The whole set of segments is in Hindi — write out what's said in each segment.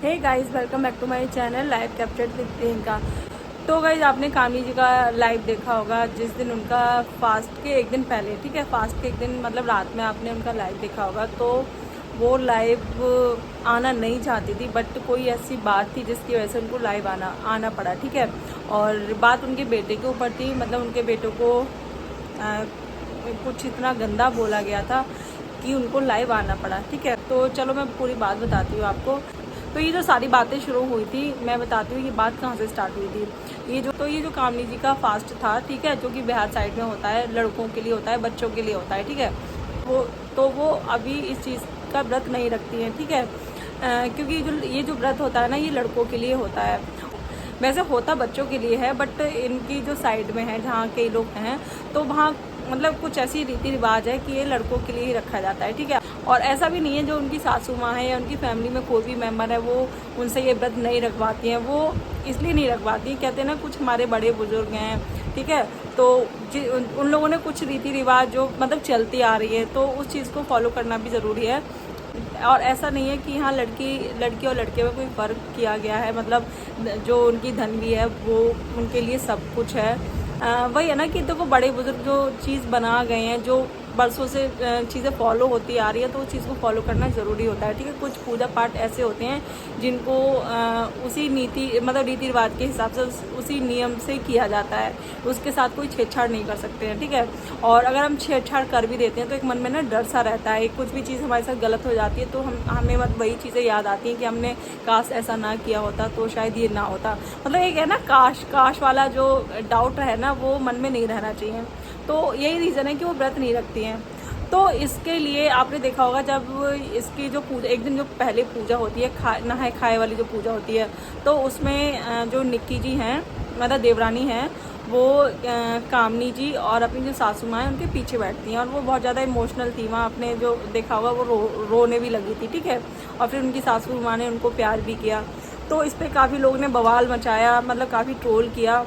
Hey guys, welcome back to my channel live captured with Priyanka. तो गाइस, आपने कामनी जी का लाइव देखा होगा जिस दिन उनका फास्ट के एक दिन पहले, ठीक है, फास्ट के एक दिन मतलब रात में आपने उनका लाइव देखा होगा। तो वो लाइव आना नहीं चाहती थी, बट कोई ऐसी बात थी जिसकी वजह से उनको लाइव आना पड़ा, ठीक है। और बात उनके बेटे के ऊपर थी, मतलब उनके बेटों को कुछ इतना गंदा बोला गया था कि उनको लाइव आना पड़ा, ठीक है। तो चलो मैं पूरी बात बताती हूँ आपको। तो ये जो सारी बातें शुरू हुई थी, मैं बताती हूँ ये बात कहाँ से स्टार्ट हुई थी। ये जो कामनी जी का फास्ट था, ठीक है, जो कि बिहार साइड में होता है, लड़कों के लिए होता है, बच्चों के लिए होता है, ठीक है। वो अभी इस चीज़ का व्रत नहीं रखती हैं, ठीक है। क्योंकि ये जो व्रत होता है ना, ये लड़कों के लिए होता है। वैसे होता बच्चों के लिए है, बट इनकी जो साइड में है, जहाँ कई लोग हैं, तो वहाँ मतलब कुछ ऐसी रीति रिवाज है कि ये लड़कों के लिए ही रखा जाता है, ठीक है। और ऐसा भी नहीं है जो उनकी सासू माँ है या उनकी फैमिली में कोई भी मेंबर है वो उनसे ये व्रत नहीं रखवाती हैं। वो इसलिए नहीं रखवाती, कहते हैं ना, कुछ हमारे बड़े बुजुर्ग हैं, ठीक है, तो उन लोगों ने कुछ रीति रिवाज जो मतलब चलती आ रही है, तो उस चीज़ को फॉलो करना भी ज़रूरी है। और ऐसा नहीं है कि हाँ लड़की और लड़के में कोई फ़र्क किया गया है, मतलब जो उनकी धनवी है वो उनके लिए सब कुछ है। वही है ना कि देखो, बड़े बुजुर्ग जो चीज़ बना गए हैं, जो बरसों से चीज़ें फॉलो होती आ रही है, तो उस चीज़ को फॉलो करना ज़रूरी होता है, ठीक है। कुछ पूजा पाठ ऐसे होते हैं जिनको उसी नीति मतलब रीति रिवाज के हिसाब से उसी नियम से किया जाता है, उसके साथ कोई छेड़छाड़ नहीं कर सकते हैं, ठीक है। और अगर हम छेड़छाड़ कर भी देते हैं तो एक मन में ना डर सा रहता है, कुछ भी चीज़ हमारे साथ गलत हो जाती है तो हमें मतलब वही चीज़ें याद आती हैं कि हमने काश ऐसा ना किया होता तो शायद ये ना होता। मतलब एक है ना, काश वाला जो डाउट है ना, वो मन में नहीं रहना चाहिए। तो यही रीज़न है कि वो व्रत नहीं रखती हैं। तो इसके लिए आपने देखा होगा, जब इसकी जो पूजा एक दिन जो पहले पूजा होती है, नहाए खाए वाली जो पूजा होती है, तो उसमें जो निक्की जी हैं, मतलब देवरानी हैं, वो कामनी जी और अपनी जो सासू माँ हैं उनके पीछे बैठती हैं। और वो बहुत ज़्यादा इमोशनल थी, वहाँ आपने जो देखा होगा वो रोने भी लगी थी, ठीक है। और फिर उनकी सासू माँ ने उनको प्यार भी किया। तो इस पर काफ़ी लोगों ने बवाल मचाया, मतलब काफ़ी ट्रोल किया।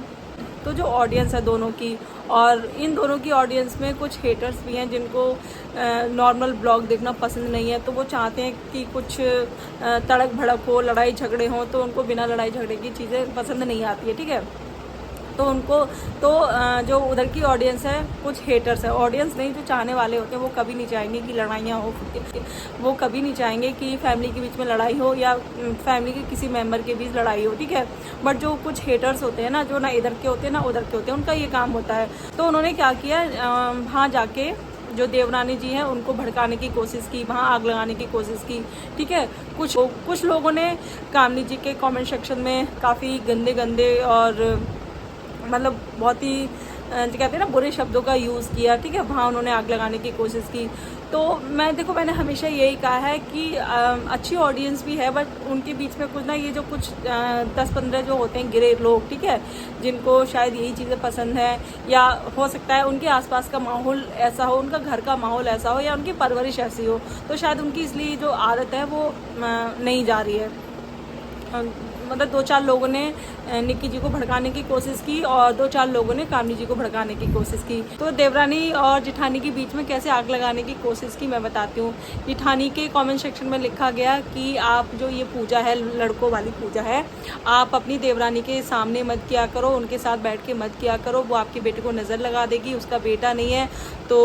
तो जो ऑडियंस है दोनों की, और इन दोनों की ऑडियंस में कुछ हेटर्स भी हैं जिनको नॉर्मल ब्लॉग देखना पसंद नहीं है। तो वो चाहते हैं कि कुछ तड़क भड़क हो, लड़ाई झगड़े हों, तो उनको बिना लड़ाई झगड़े की चीज़ें पसंद नहीं आती है, ठीक है। तो उनको जो उधर की ऑडियंस है, कुछ हेटर्स है, ऑडियंस नहीं, जो चाहने वाले होते हैं, वो कभी नहीं चाहेंगे कि लड़ाइयाँ हो, वो कभी नहीं चाहेंगे कि फैमिली के बीच में लड़ाई हो या फैमिली के किसी मेंबर के बीच लड़ाई हो, ठीक है। बट जो कुछ हेटर्स होते हैं ना, जो ना इधर के होते हैं ना उधर के होते हैं, उनका ये काम होता है। तो उन्होंने क्या किया, वहाँ जाके जो देवरानी जी हैं उनको भड़काने की कोशिश की, वहाँ आग लगाने की कोशिश की, ठीक है। कुछ लोगों ने कामनी जी के कमेंट सेक्शन में काफ़ी गंदे गंदे और मतलब बहुत ही जो कहते हैं ना, बुरे शब्दों का यूज़ किया, ठीक है। वहाँ उन्होंने आग लगाने की कोशिश की। तो मैंने हमेशा यही कहा है कि अच्छी ऑडियंस भी है, बट उनके बीच में कुछ ना, ये जो कुछ 10-15 जो होते हैं गिरे लोग, ठीक है, जिनको शायद यही चीज़ें पसंद है, या हो सकता है उनके आसपास का माहौल ऐसा हो, उनका घर का माहौल ऐसा हो, या उनकी परवरिश ऐसी हो, तो शायद उनकी इसलिए जो आदत है वो नहीं जा रही है। मतलब 2-4 लोगों ने निक्की जी को भड़काने की कोशिश की और 2-4 लोगों ने कामनी जी को भड़काने की कोशिश की। तो देवरानी और जिठानी के बीच में कैसे आग लगाने की कोशिश की, मैं बताती हूँ। जिठानी के कमेंट सेक्शन में लिखा गया कि आप जो ये पूजा है, लड़कों वाली पूजा है, आप अपनी देवरानी के सामने मत किया करो, उनके साथ बैठ के मत किया करो, वो आपके बेटे को नज़र लगा देगी, उसका बेटा नहीं है तो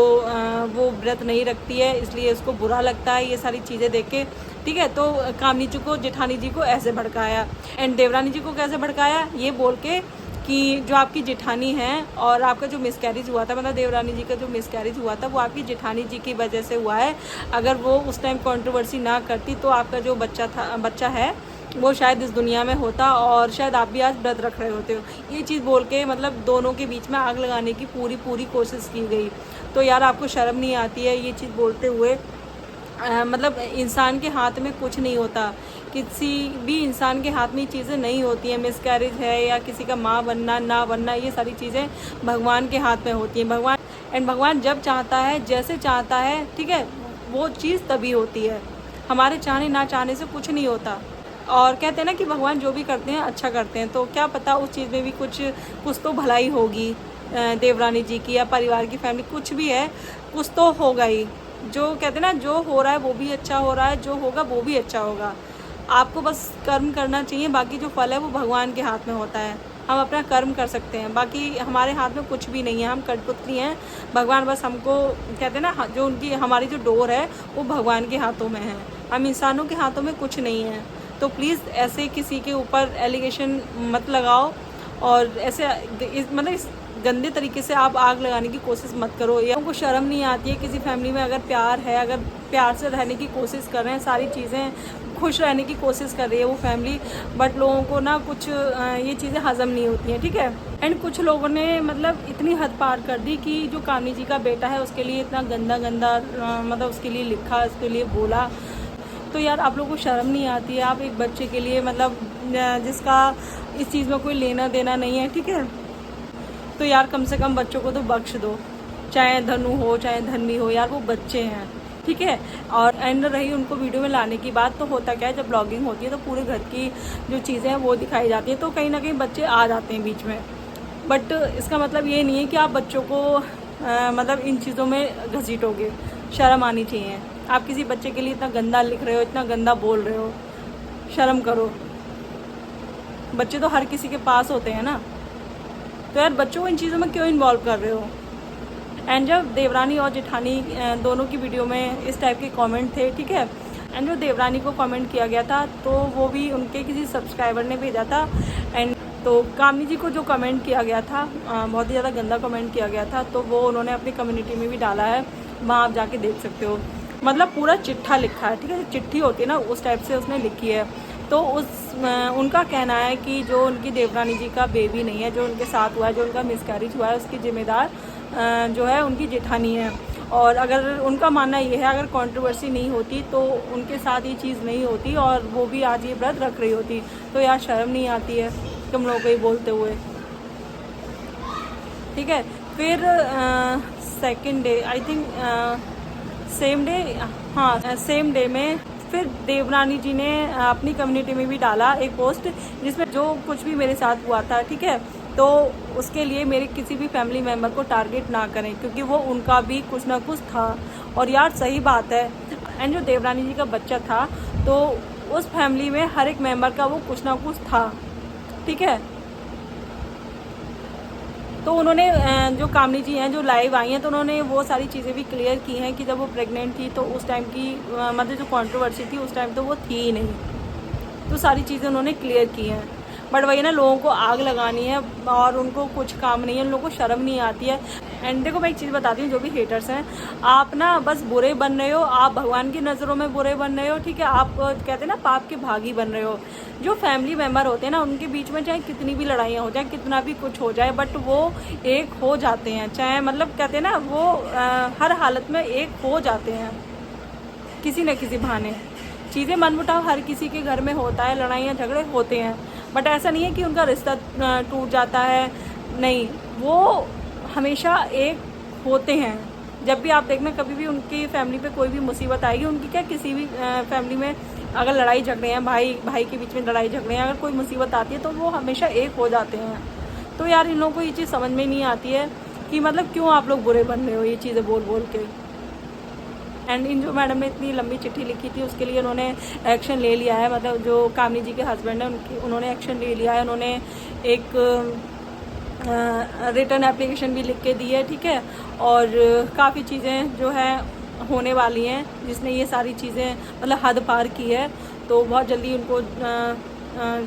वो व्रत नहीं रखती है, इसलिए उसको बुरा लगता है ये सारी चीज़ें देख के, ठीक है। तो कामनी जी को, जेठानी जी को ऐसे भड़काया, एंड देवरानी जी को कैसे भड़काया, ये बोल के कि जो आपकी जेठानी है और आपका जो मिसकैरेज हुआ था, मतलब देवरानी जी का जो मिसकैरेज हुआ था वो आपकी जेठानी जी की वजह से हुआ है। अगर वो उस टाइम कंट्रोवर्सी ना करती तो आपका जो बच्चा है वो शायद इस दुनिया में होता, और शायद आप भी आज व्रत रख रहे होते हो। ये चीज़ बोल के मतलब दोनों के बीच में आग लगाने की पूरी कोशिश की गई। तो यार, आपको शर्म नहीं आती है ये चीज़ बोलते हुए? मतलब इंसान के हाथ में कुछ नहीं होता, किसी भी इंसान के हाथ में ये चीज़ें नहीं होती हैं। मिसकैरेज है या किसी का माँ बनना ना बनना, ये सारी चीज़ें भगवान के हाथ में होती हैं। भगवान जब चाहता है, जैसे चाहता है, ठीक है, वो चीज़ तभी होती है। हमारे चाहने ना चाहने से कुछ नहीं होता। और कहते हैं ना कि भगवान जो भी करते हैं अच्छा करते हैं, तो क्या पता उस चीज़ में भी कुछ तो भलाई होगी देवरानी जी की या परिवार की, फैमिली, कुछ भी है, कुछ तो होगा ही। जो कहते हैं ना, जो हो रहा है वो भी अच्छा हो रहा है, जो होगा वो भी अच्छा होगा। आपको बस कर्म करना चाहिए, बाकी जो फल है वो भगवान के हाथ में होता है। हम अपना कर्म कर सकते हैं, बाकी हमारे हाथ में कुछ भी नहीं है। हम कठपुतली हैं, भगवान बस हमको कहते हैं ना, जो उनकी हमारी जो डोर है वो भगवान के हाथों में है, हम इंसानों के हाथों में कुछ नहीं है। तो प्लीज़ ऐसे किसी के ऊपर एलिगेशन मत लगाओ, और ऐसे मतलब इस गंदे तरीके से आप आग लगाने की कोशिश मत करो। या उनको शर्म नहीं आती है किसी फैमिली में अगर प्यार है, अगर प्यार से रहने की कोशिश कर रहे हैं, सारी चीज़ें खुश रहने की कोशिश कर रही है वो फैमिली, बट लोगों को ना कुछ ये चीज़ें हज़म नहीं होती हैं, ठीक है। एंड कुछ लोगों ने मतलब इतनी हद पार कर दी कि जो कामनी जी का बेटा है उसके लिए इतना गंदा गंदा मतलब उसके लिए लिखा, उसके लिए बोला। तो यार आप लोगों को शर्म नहीं आती है? आप एक बच्चे के लिए मतलब जिसका इस चीज़ में कोई लेना देना नहीं है, ठीक है, तो यार कम से कम बच्चों को तो बख्श दो, चाहे धनु हो चाहे धन्वी हो, यार वो बच्चे हैं, ठीक है। और एंड रही उनको वीडियो में लाने की बात, तो होता क्या है जब ब्लॉगिंग होती है तो पूरे घर की जो चीज़ें हैं वो दिखाई जाती हैं, तो कहीं ना कहीं बच्चे आ जाते हैं बीच में। बट इसका मतलब ये नहीं है कि आप बच्चों को मतलब इन चीज़ों में घसीटोगे। शर्म आनी चाहिए। आप किसी बच्चे के लिए इतना गंदा लिख रहे हो, इतना गंदा बोल रहे हो, शर्म करो। बच्चे तो हर किसी के पास होते हैं ना, तो यार बच्चों को इन चीज़ों में क्यों इन्वॉल्व कर रहे हो। एंड जब देवरानी और जेठानी दोनों की वीडियो में इस टाइप के कमेंट थे, ठीक है, एंड जो देवरानी को कमेंट किया गया था तो वो भी उनके किसी सब्सक्राइबर ने भेजा था। एंड तो कामनी जी को जो कमेंट किया गया था बहुत ही ज़्यादा गंदा कमेंट किया गया था, तो वो उन्होंने अपनी कम्युनिटी में भी डाला है, वहाँ आप जाके देख सकते हो। मतलब पूरा चिट्ठा लिखा है, ठीक है, चिट्ठी होती है ना उस टाइप से उसने लिखी है। तो उनका कहना है कि जो उनकी देवरानी जी का बेबी नहीं है, जो उनके साथ हुआ है, जो उनका मिसकैरेज हुआ है, उसकी जिम्मेदार जो है उनकी जेठानी है। और अगर उनका मानना ये है अगर कंट्रोवर्सी नहीं होती तो उनके साथ ये चीज़ नहीं होती और वो भी आज ये व्रत रख रही होती। तो यार शर्म नहीं आती है तुम लोगों को ये बोलते हुए, ठीक है। फिर second day I think same day, हाँ सेम डे में फिर देवरानी जी ने अपनी कम्युनिटी में भी डाला एक पोस्ट जिसमें जो कुछ भी मेरे साथ हुआ था, ठीक है, तो उसके लिए मेरे किसी भी फैमिली मेम्बर को टारगेट ना करें क्योंकि वो उनका भी कुछ ना कुछ था। और यार सही बात है। एंड जो देवरानी जी का बच्चा था तो उस फैमिली में हर एक मेंबर का वो कुछ ना कुछ था, ठीक है। तो उन्होंने जो कामनी जी हैं जो लाइव आई हैं तो उन्होंने वो सारी चीज़ें भी क्लियर की हैं कि जब वो प्रेग्नेंट थी तो उस टाइम की मतलब जो कंट्रोवर्सी थी उस टाइम तो वो थी ही नहीं। तो सारी चीज़ें उन्होंने क्लियर की हैं। बट वही ना, लोगों को आग लगानी है और उनको कुछ काम नहीं है, उन लोगों को शर्म नहीं आती है। एंड देखो मैं एक चीज़ बताती हूँ, जो भी हेटर्स हैं, आप ना बस बुरे बन रहे हो, आप भगवान की नज़रों में बुरे बन रहे हो, ठीक है। आप कहते हैं ना पाप के भागी बन रहे हो। जो फैमिली मेम्बर होते हैं ना उनके बीच में चाहे कितनी भी लड़ाइयाँ हो जाए, कितना भी कुछ हो जाए, बट वो एक हो जाते हैं। चाहे मतलब कहते हैं ना वो हर हालत में एक हो जाते हैं किसी न किसी बहाने। चीज़ें मनमुटाव हर किसी के घर में होता है, लड़ाइयाँ झगड़े होते हैं, बट ऐसा नहीं है कि उनका रिश्ता टूट जाता है, नहीं, वो हमेशा एक होते हैं। जब भी आप देखना कभी भी उनकी फैमिली पे कोई भी मुसीबत आएगी, उनकी क्या किसी भी फैमिली में अगर लड़ाई झगड़े हैं, भाई भाई के बीच में लड़ाई झगड़े हैं, अगर कोई मुसीबत आती है तो वो हमेशा एक हो जाते हैं। तो यार इन लोगों को ये चीज़ समझ में नहीं आती है कि मतलब क्यों आप लोग बुरे बन रहे हो ये चीज़ें बोल बोल के। एंड इन जो मैडम ने इतनी लंबी चिट्ठी लिखी थी उसके लिए उन्होंने एक्शन ले लिया है, मतलब जो कामनी जी के हस्बैंड हैं उन्होंने एक्शन ले लिया है। उन्होंने एक रिटर्न एप्लीकेशन भी लिख के दी है, ठीक है। और काफ़ी चीज़ें जो है होने वाली हैं, जिसने ये सारी चीज़ें मतलब हद पार की है, तो बहुत जल्दी उनको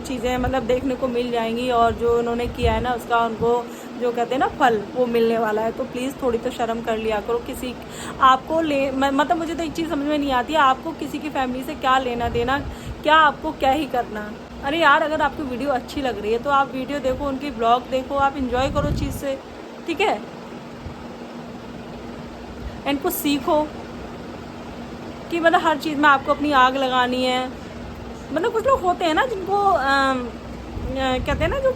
चीज़ें मतलब देखने को मिल जाएंगी। और जो उन्होंने किया है ना उसका उनको जो कहते हैं ना फल वो मिलने वाला है। तो प्लीज़ थोड़ी तो शर्म कर लिया करो। किसी आपको मतलब मुझे तो एक चीज़ समझ में नहीं आती है, आपको किसी की फैमिली से क्या लेना देना, क्या आपको क्या ही करना। अरे यार अगर आपको वीडियो अच्छी लग रही है तो आप वीडियो देखो, उनकी ब्लॉग देखो, आप इंजॉय करो चीज़ से, ठीक है। एंड कुछ सीखो कि मतलब हर चीज़ में आपको अपनी आग लगानी है। मतलब कुछ लोग होते हैं ना जिनको कहते हैं ना जो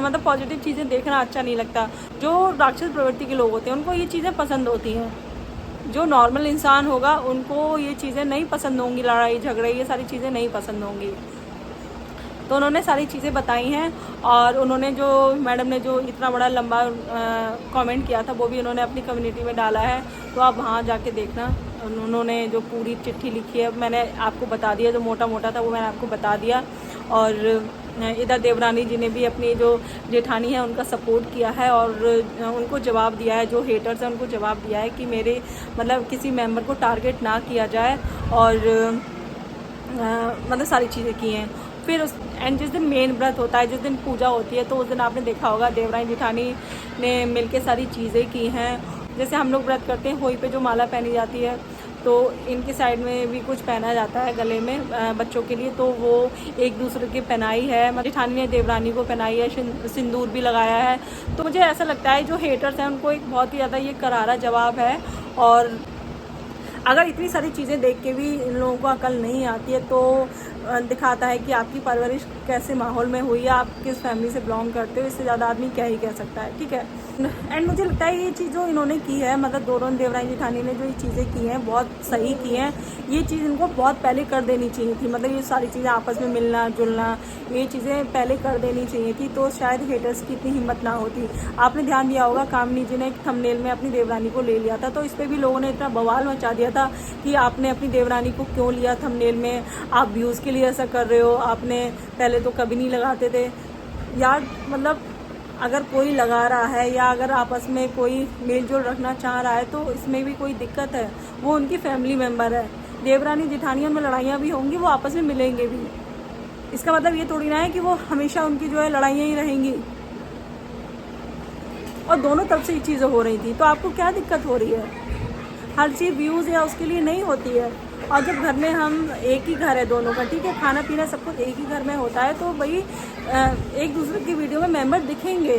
मतलब पॉजिटिव चीज़ें देखना अच्छा नहीं लगता। जो राक्षस प्रवृत्ति के लोग होते हैं उनको ये चीज़ें पसंद होती हैं। जो नॉर्मल इंसान होगा उनको ये चीज़ें नहीं पसंद होंगी, लड़ाई झगड़े ये सारी चीज़ें नहीं पसंद होंगी। तो उन्होंने सारी चीज़ें बताई हैं। और उन्होंने जो मैडम ने जो इतना बड़ा लंबा कमेंट किया था वो भी उन्होंने अपनी कम्युनिटी में डाला है, तो आप वहाँ जाके देखना। उन्होंने जो पूरी चिट्ठी लिखी है मैंने आपको बता दिया, जो मोटा मोटा था वो मैंने आपको बता दिया। और इधर देवरानी जी ने भी अपनी जो जेठानी है उनका सपोर्ट किया है और उनको जवाब दिया है, जो हेटर्स हैं उनको जवाब दिया है कि मेरे मतलब किसी मेंबर को टारगेट ना किया जाए, और मतलब सारी चीज़ें की हैं। फिर उस एंड जिस दिन मेन व्रत होता है, जिस दिन पूजा होती है, तो उस दिन आपने देखा होगा देवरानी जेठानी ने मिलके सारी चीज़ें की हैं। जैसे हम लोग व्रत करते हैं, होई पे जो माला पहनी जाती है, तो इनके साइड में भी कुछ पहना जाता है गले में बच्चों के लिए, तो वो एक दूसरे की पहनाई है। जेठानी ने देवरानी को पहनाई है, सिंदूर भी लगाया है। तो मुझे ऐसा लगता है जो हेटर्स हैं उनको एक बहुत ही ज़्यादा ये करारा जवाब है। और अगर इतनी सारी चीज़ें देख के भी इन लोगों को अकल नहीं आती है, तो दिखाता है कि आपकी परवरिश कैसे माहौल में हुई है, आप किस फैमिली से बिलोंग करते हो। इससे ज़्यादा आदमी क्या ही कह सकता है, ठीक है। एंड मुझे लगता है ये चीज़ जो इन्होंने की है, मतलब दोनों देवरानी जेठानी ने जो ये चीज़ें की हैं बहुत सही की हैं। ये चीज़ इनको बहुत पहले कर देनी चाहिए थी, मतलब ये सारी चीज़ें आपस में मिलना जुलना, ये चीज़ें पहले कर देनी चाहिए थी, तो शायद हेटर्स की इतनी हिम्मत ना होती। आपने ध्यान दिया होगा कामनी जी ने एक थंबनेल में अपनी देवरानी को ले लिया था, तो इस पर भी लोगों ने इतना बवाल मचा दिया था कि आपने अपनी देवरानी को क्यों लिया थंबनेल में, आप व्यूज़ के लिए ऐसा कर रहे हो, आपने पहले तो कभी नहीं लगाते थे। यार मतलब अगर कोई लगा रहा है या अगर आपस में कोई मेल जोल रखना चाह रहा है, तो इसमें भी कोई दिक्कत है। वो उनकी फैमिली मेम्बर है। देवरानी जेठानियों में लड़ाइयाँ भी होंगी, वो आपस में मिलेंगे भी। इसका मतलब ये थोड़ी ना है कि वो हमेशा उनकी जो है लड़ाइयाँ ही रहेंगी। और दोनों तरफ से ये चीज़ें हो रही थी, तो आपको क्या दिक्कत हो रही है? हर चीज़ व्यूज़ या उसके लिए नहीं होती है। और जब घर में हम एक ही घर है दोनों का, ठीक है, खाना पीना सब कुछ एक ही घर में होता है, तो भाई एक दूसरे की वीडियो में मेंबर दिखेंगे।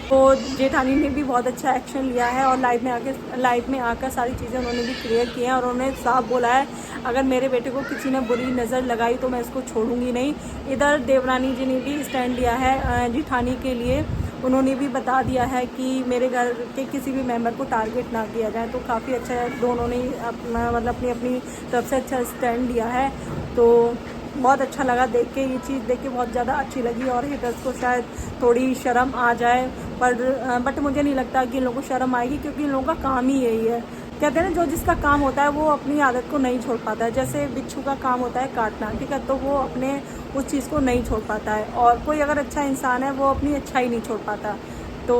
तो जेठानी ने भी बहुत अच्छा एक्शन लिया है और लाइव में आकर सारी चीज़ें उन्होंने भी क्लियर की हैं और उन्होंने साफ बोला है, अगर मेरे बेटे को किसी ने बुरी नज़र लगाई तो मैं इसको छोड़ूंगी नहीं। इधर देवरानी जी ने भी स्टैंड लिया है जेठानी के लिए। उन्होंने भी बता दिया है कि मेरे घर के किसी भी मेंबर को टारगेट ना किया जाए, तो काफ़ी अच्छा है। दोनों ने अपना मतलब अपनी तरफ से अच्छा स्टैंड लिया है, तो बहुत अच्छा लगा देख के। ये चीज़ देख के बहुत ज़्यादा अच्छी लगी और हेटर्स को शायद थोड़ी शर्म आ जाए, बट मुझे नहीं लगता कि इन लोगों को शर्म आएगी, क्योंकि इन लोगों का काम ही यही है। कहते हैं ना, जो जिसका काम होता है वो अपनी आदत को नहीं छोड़ पाता है। जैसे बिच्छू का काम होता है काटना, ठीक है, तो वो अपने उस चीज़ को नहीं छोड़ पाता है। और कोई अगर अच्छा इंसान है वो अपनी अच्छाई नहीं छोड़ पाता। तो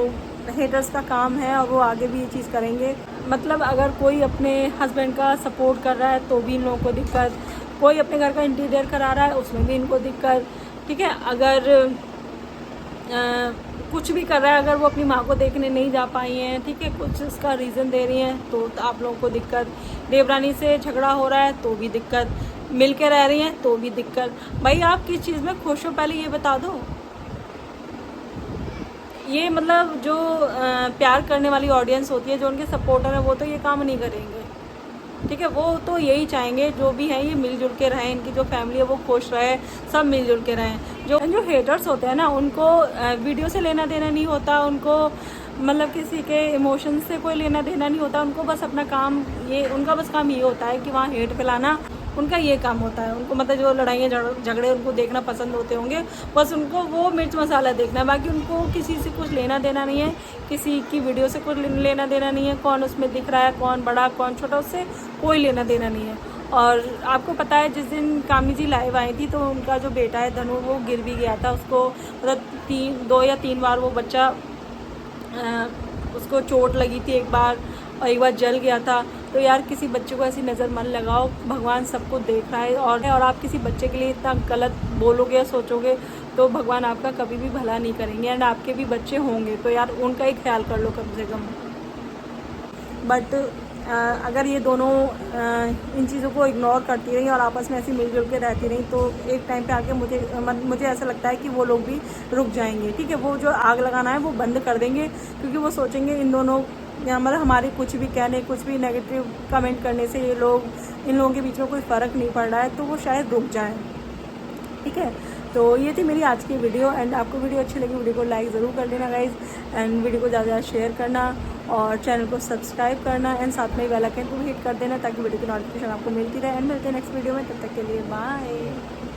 हेटर्स का काम है और वो आगे भी ये चीज़ करेंगे। मतलब अगर कोई अपने हस्बैंड का सपोर्ट कर रहा है तो भी इन लोगों को दिक्कत, कोई अपने घर का इंटीरियर करा रहा है उसमें भी इनको दिक्कत, ठीक है। अगर कुछ भी कर रहा है, अगर वो अपनी माँ को देखने नहीं जा पाई हैं, ठीक है, कुछ उसका रीज़न दे रही हैं, तो आप लोगों को दिक्कत। देवरानी से झगड़ा हो रहा है तो भी दिक्कत, मिल के रह रही हैं तो भी दिक्कत। भाई आप किस चीज़ में खुश हो पहले ये बता दो। ये मतलब जो प्यार करने वाली ऑडियंस होती है, जो उनके सपोर्टर हैं, वो तो ये काम नहीं करेंगे, ठीक है। वो तो यही चाहेंगे जो भी है ये मिलजुल के रहें, इनकी जो फैमिली है वो खुश रहे, सब मिलजुल के रहें। जो हेटर्स होते हैं ना, उनको वीडियो से लेना देना नहीं होता, उनको मतलब किसी के इमोशंस से कोई लेना देना नहीं होता। उनको बस अपना काम उनका बस काम ये होता है कि वहाँ हेट फैलाना, उनका ये काम होता है। उनको मतलब जो लड़ाइयाँ झगड़े उनको देखना पसंद होते होंगे, बस उनको वो मिर्च मसाला देखना है। बाकी उनको किसी से कुछ लेना देना नहीं है, किसी की वीडियो से कुछ लेना देना नहीं है, कौन उसमें दिख रहा है, कौन बड़ा कौन छोटा, उससे कोई लेना देना नहीं है। और आपको पता है जिस दिन कामी जी लाइव आई थी, तो उनका जो बेटा है धनु, वो गिर भी गया था। उसको मतलब 2 या 3 बार वो बच्चा उसको चोट लगी थी, एक बार और एक बार जल गया था। तो यार किसी बच्चे को ऐसी नज़र मन लगाओ, भगवान सबको देख रहा है। और आप किसी बच्चे के लिए इतना गलत बोलोगे या सोचोगे तो भगवान आपका कभी भी भला नहीं करेंगे। एंड आपके भी बच्चे होंगे तो यार उनका ही ख्याल कर लो कम से कम। बट अगर ये दोनों इन चीज़ों को इग्नोर करती रही और आपस में ऐसी मिलजुल के रहती रही, तो एक टाइम पे आके मुझे ऐसा लगता है कि वो लोग भी रुक जाएंगे, ठीक है। वो जो आग लगाना है वो बंद कर देंगे, क्योंकि वो सोचेंगे इन दोनों मतलब हमारे कुछ भी कहने, कुछ भी नेगेटिव कमेंट करने से इन लोगों के बीच में कोई फ़र्क नहीं पड़ रहा है, तो वो शायद रुक जाएं, ठीक है। तो ये थी मेरी आज की वीडियो। एंड आपको वीडियो अच्छी लगी, वीडियो को लाइक ज़रूर कर देना गाइज़, एंड वीडियो को ज़्यादा शेयर करना और चैनल को सब्सक्राइब करना, एंड साथ में बेल आइकन को हिट कर देना ताकि वीडियो की नोटिफिकेशन आपको मिलती रहे। एंड मिलते हैं नेक्स्ट वीडियो में, तब तक के लिए बाय।